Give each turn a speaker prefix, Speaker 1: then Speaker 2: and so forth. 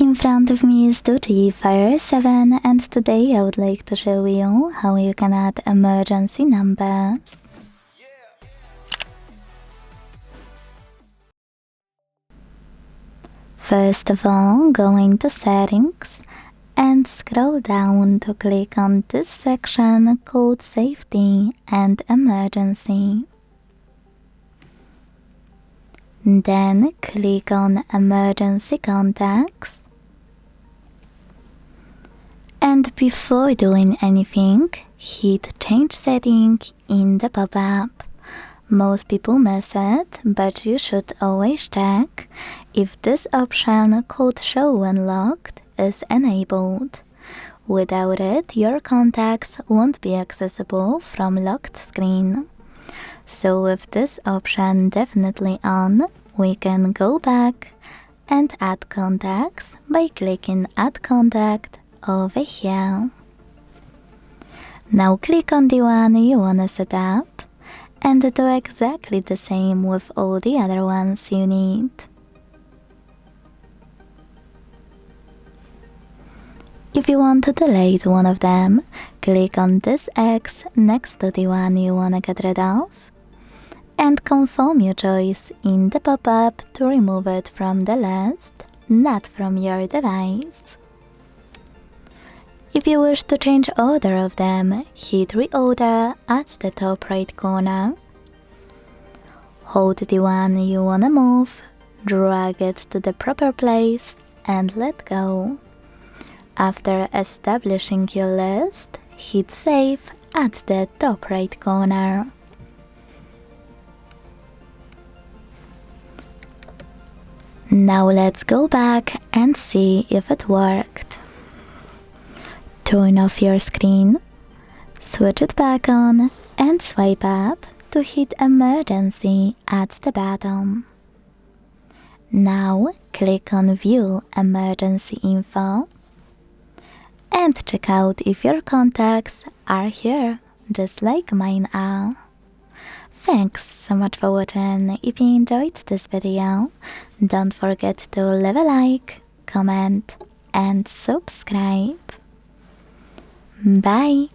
Speaker 1: In front of me is DOOGEE Fire 7, and today I would like to show you how you can add emergency numbers. First of all, go into Settings and scroll down to click on this section called Safety and Emergency. Then click on Emergency Contacts. And before doing anything, hit Change Setting in the pop-up. Most people miss it, but you should always check if this option called Show When Locked is enabled. Without it, your contacts won't be accessible from locked screen. So with this option definitely on, we can go back and add contacts by clicking Add Contact over here. Now click on the one you wanna set up and do exactly the same with all the other ones you need. If you want to delete one of them, click on this X next to the one you wanna get rid of and confirm your choice in the pop-up to remove it from the list, not from your device. If you wish to change order of them, hit Reorder at the top right corner. Hold the one you wanna move, drag it to the proper place and let go. After establishing your list, hit Save at the top right corner. Now let's go back and see if it worked. Turn off your screen, switch it back on and swipe up to hit Emergency at the bottom. Now click on View Emergency Info and check out if your contacts are here, just like mine are. Thanks so much for watching. If you enjoyed this video, don't forget to leave a like, comment and subscribe. Bye!